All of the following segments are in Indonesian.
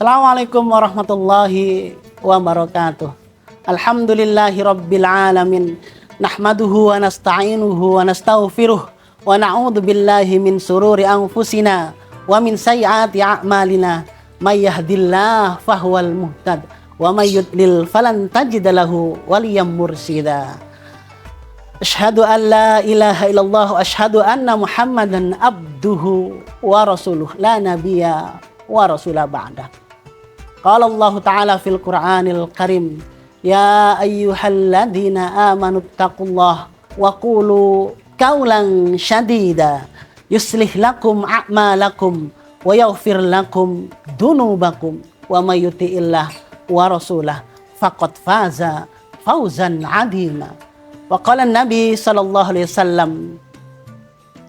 Assalamualaikum warahmatullahi wabarakatuh. Alhamdulillahi rabbil alamin. Nahmaduhu wa nasta'inuhu wa nastaghfiruh wa na'udzu billahi min sururi anfusina wa min sayyiati a'malina. May yahdihillahu fahuwal muhtad wa may yudlil falan tajid lahu waliyyan mursyida. Asyhadu an la ilaha illallah wa asyhadu anna Muhammadan abduhu wa rasuluh la nabiyya wa rasula ba'dah. Qala Allah Ta'ala fil Qur'anil Karim, ya ayyuhalladzina amanu taqullaha wa qulu qawlan syadida yuslih lakum a'malakum wa yaghfir lakum dunubakum wa may yuti'illah wa rasulah faqad faza fawzan 'azima. Wa qala Nabi sallallahu alaihi wasallam,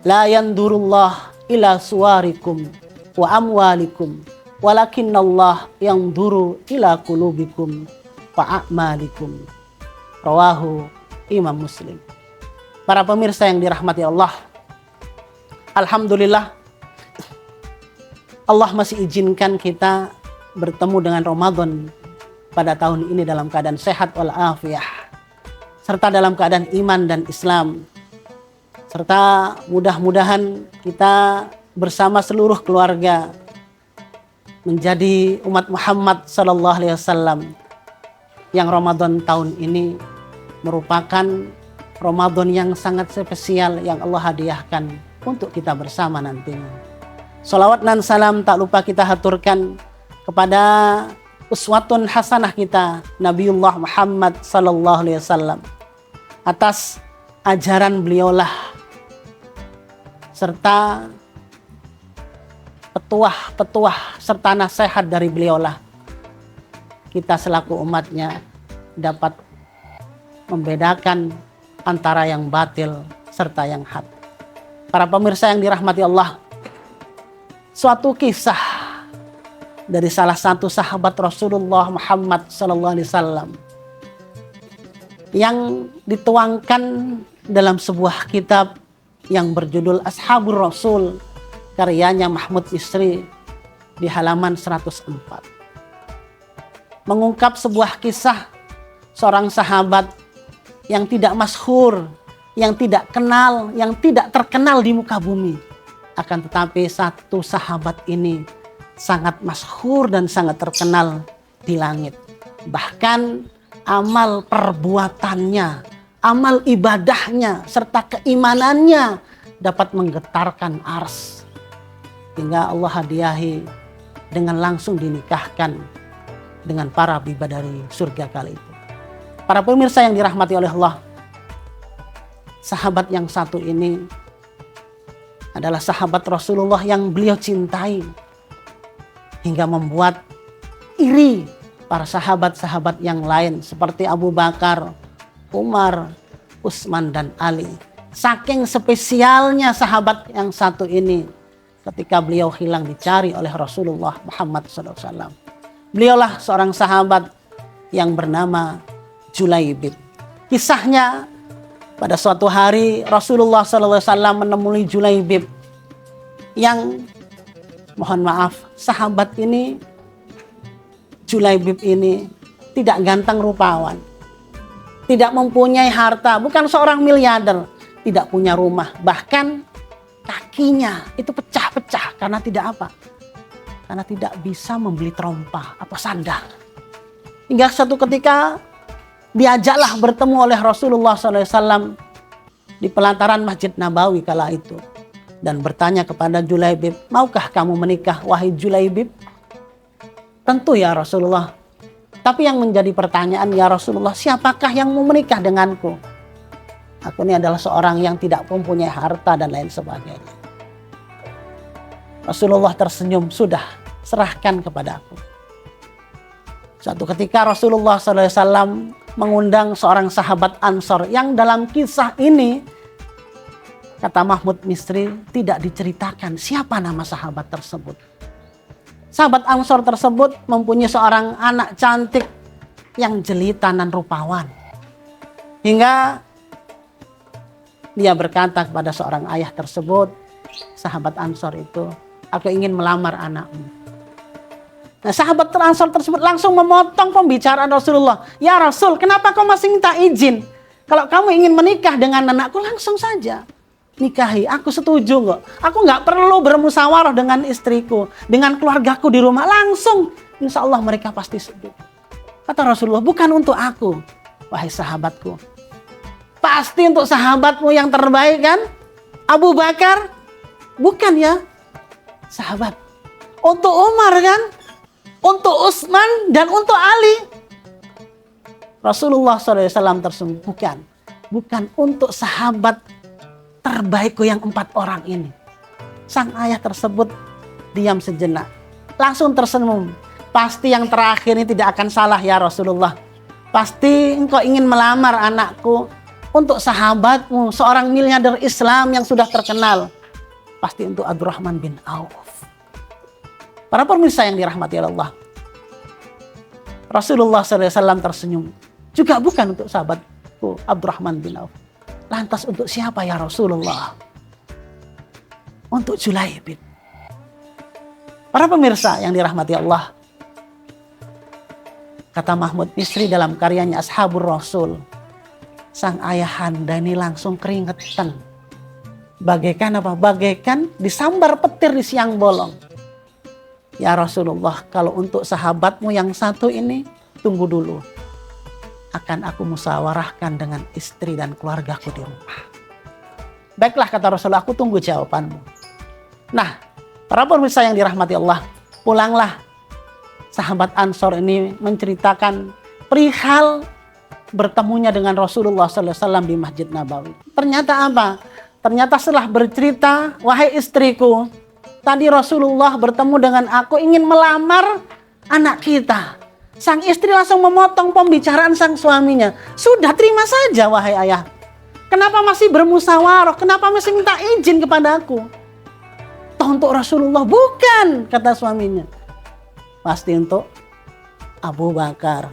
la yandurullah ila suwarikum wa amwalikum walakinnallah yanduru ila qulubikum wa a'malikum. Rawahu Imam Muslim. Para pemirsa yang dirahmati Allah, alhamdulillah Allah masih izinkan kita bertemu dengan Ramadan pada tahun ini dalam keadaan sehat walafiat, serta dalam keadaan iman dan Islam, serta mudah-mudahan kita bersama seluruh keluarga menjadi umat Muhammad sallallahu alaihi wasallam yang Ramadan tahun ini merupakan Ramadan yang sangat spesial yang Allah hadiahkan untuk kita bersama nantinya. Shalawat dan salam tak lupa kita haturkan kepada uswatun hasanah kita Nabiullah Muhammad sallallahu alaihi wasallam. Atas ajaran beliaulah serta petuah serta nasihat dari beliaulah kita selaku umatnya dapat membedakan antara yang batil serta yang hak. Para pemirsa yang dirahmati Allah, suatu kisah dari salah satu sahabat Rasulullah Muhammad SAW yang dituangkan dalam sebuah kitab yang berjudul Ashabur Rasul, karyanya Mahmud Isri, di halaman 104. Mengungkap sebuah kisah seorang sahabat yang tidak masyhur, yang tidak kenal, yang tidak terkenal di muka bumi. Akan tetapi satu sahabat ini sangat masyhur dan sangat terkenal di langit. Bahkan amal perbuatannya, amal ibadahnya, serta keimanannya dapat menggetarkan ars. Hingga Allah hadiahi dengan langsung dinikahkan dengan para bidadari surga kali itu. Para pemirsa yang dirahmati oleh Allah, sahabat yang satu ini adalah sahabat Rasulullah yang beliau cintai hingga membuat iri para sahabat-sahabat yang lain seperti Abu Bakar, Umar, Utsman dan Ali. Saking spesialnya sahabat yang satu ini, ketika beliau hilang dicari oleh Rasulullah Muhammad SAW. Beliaulah seorang sahabat yang bernama Julaibib. Kisahnya, pada suatu hari Rasulullah SAW menemui Julaibib yang, mohon maaf, sahabat ini, Julaibib ini tidak ganteng rupawan, tidak mempunyai harta, bukan seorang miliarder, tidak punya rumah, bahkan kakinya itu pecah-pecah karena tidak apa? Karena tidak bisa membeli trompa atau sandal. Hingga suatu ketika diajaklah bertemu oleh Rasulullah SAW di pelataran Masjid Nabawi kala itu. Dan bertanya kepada Julaibib, maukah kamu menikah wahai Julaibib? Tentu ya Rasulullah. Tapi yang menjadi pertanyaan, ya Rasulullah, siapakah yang mau menikah denganku? Aku ini adalah seorang yang tidak mempunyai harta dan lain sebagainya. Rasulullah tersenyum, sudah, serahkan kepada aku. Suatu ketika Rasulullah SAW mengundang seorang sahabat Ansor yang dalam kisah ini, kata Mahmud Misri, tidak diceritakan siapa nama sahabat tersebut. Sahabat Ansor tersebut mempunyai seorang anak cantik yang jelita dan rupawan. Hingga dia berkata kepada seorang ayah tersebut, sahabat Ansor itu, aku ingin melamar anakmu. Nah, sahabat Ansor tersebut langsung memotong pembicaraan Rasulullah. Ya Rasul, kenapa kau masih minta izin? Kalau kamu ingin menikah dengan anakku, langsung saja nikahi. Aku setuju kok. Aku nggak perlu bermusyawarah dengan istriku, dengan keluargaku di rumah. Langsung, insya Allah mereka pasti setuju. Kata Rasulullah, bukan untuk aku, wahai sahabatku. Pasti untuk sahabatmu yang terbaik kan? Abu Bakar? Bukan ya, sahabat. Untuk Umar kan? Untuk Utsman dan untuk Ali. Rasulullah SAW tersebut bukan untuk sahabat terbaikku yang 4 orang ini. Sang ayah tersebut diam sejenak, langsung tersenyum. Pasti yang terakhir ini tidak akan salah ya Rasulullah. Pasti engkau ingin melamar anakku untuk sahabatmu, seorang miliarder Islam yang sudah terkenal. Pasti untuk Abdurrahman bin Auf. Para pemirsa yang dirahmati Allah, Rasulullah SAW tersenyum. Juga bukan untuk sahabatku Abdurrahman bin Auf. Lantas untuk siapa ya Rasulullah? Untuk Julaibib. Para pemirsa yang dirahmati Allah, kata Mahmud Misri dalam karyanya Ashabur Rasul, sang ayahanda ini langsung keringetan. Bagaikan apa? Bagaikan disambar petir di siang bolong. Ya Rasulullah, kalau untuk sahabatmu yang satu ini, tunggu dulu. Akan aku musyawarahkan dengan istri dan keluargaku di rumah. Baiklah, kata Rasulullah, aku tunggu jawabanmu. Nah, para pemirsa yang dirahmati Allah, pulanglah sahabat Ansor ini menceritakan perihal bertemunya dengan Rasulullah SAW di Masjid Nabawi. Ternyata apa? Ternyata setelah bercerita, wahai istriku, tadi Rasulullah bertemu dengan aku ingin melamar anak kita. Sang istri langsung memotong pembicaraan sang suaminya. Sudah, terima saja wahai ayah. Kenapa masih bermusyawarah? Kenapa masih minta izin kepada aku? Toh untuk Rasulullah? Bukan, kata suaminya. Pasti untuk Abu Bakar,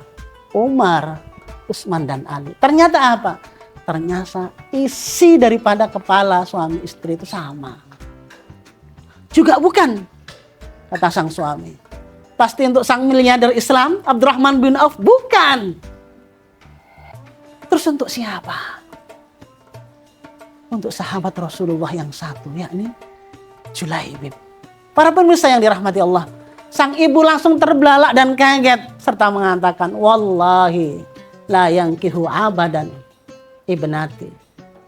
Umar, Utsman dan Ali. Ternyata apa? Ternyata isi daripada kepala suami istri itu sama. Juga bukan, kata sang suami. Pasti untuk sang miliarder Islam, Abdurrahman bin Auf? Bukan. Terus untuk siapa? Untuk sahabat Rasulullah yang satu, yakni Julaibib. Para pemirsa yang dirahmati Allah, sang ibu langsung terbelalak dan kaget serta mengatakan, wallahi la yankihu abadan ibnati.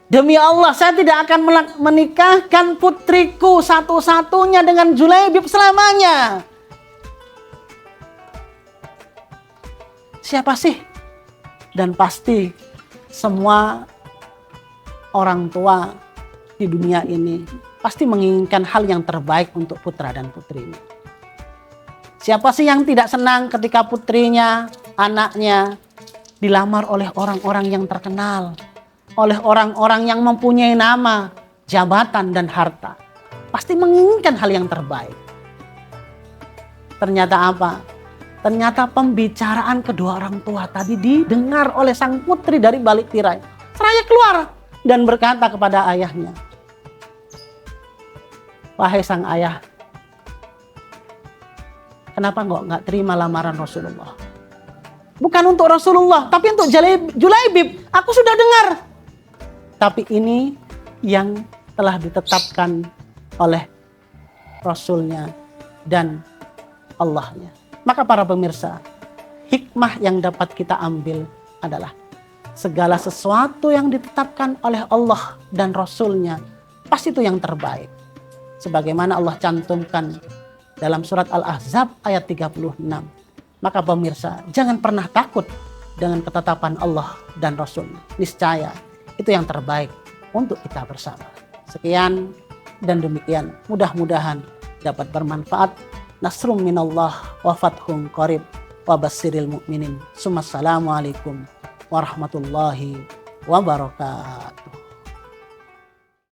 Demi Allah, saya tidak akan menikahkan putriku satu-satunya dengan Julaibib selamanya. Siapa sih? Dan pasti semua orang tua di dunia ini pasti menginginkan hal yang terbaik untuk putra dan putrinya. Siapa sih yang tidak senang ketika putrinya, anaknya dilamar oleh orang-orang yang terkenal, oleh orang-orang yang mempunyai nama, jabatan, dan harta? Pasti menginginkan hal yang terbaik. Ternyata apa? Ternyata pembicaraan kedua orang tua tadi didengar oleh sang putri dari balik tirai. Seraya keluar dan berkata kepada ayahnya, wahai sang ayah, kenapa nggak terima lamaran Rasulullah? Bukan untuk Rasulullah, tapi untuk Julaibib. Aku sudah dengar. Tapi ini yang telah ditetapkan oleh Rasulnya dan Allahnya. Maka para pemirsa, hikmah yang dapat kita ambil adalah segala sesuatu yang ditetapkan oleh Allah dan Rasulnya pasti itu yang terbaik. Sebagaimana Allah cantumkan dalam surat Al-Ahzab ayat 36. Maka pemirsa, jangan pernah takut dengan ketetapan Allah dan Rasulnya. Niscaya itu yang terbaik untuk kita bersama. Sekian dan demikian, mudah-mudahan dapat bermanfaat. Nasrum minallah wa fathun qarib wa basyiril mu'minin. Assalamualaikum warahmatullahi wabarakatuh.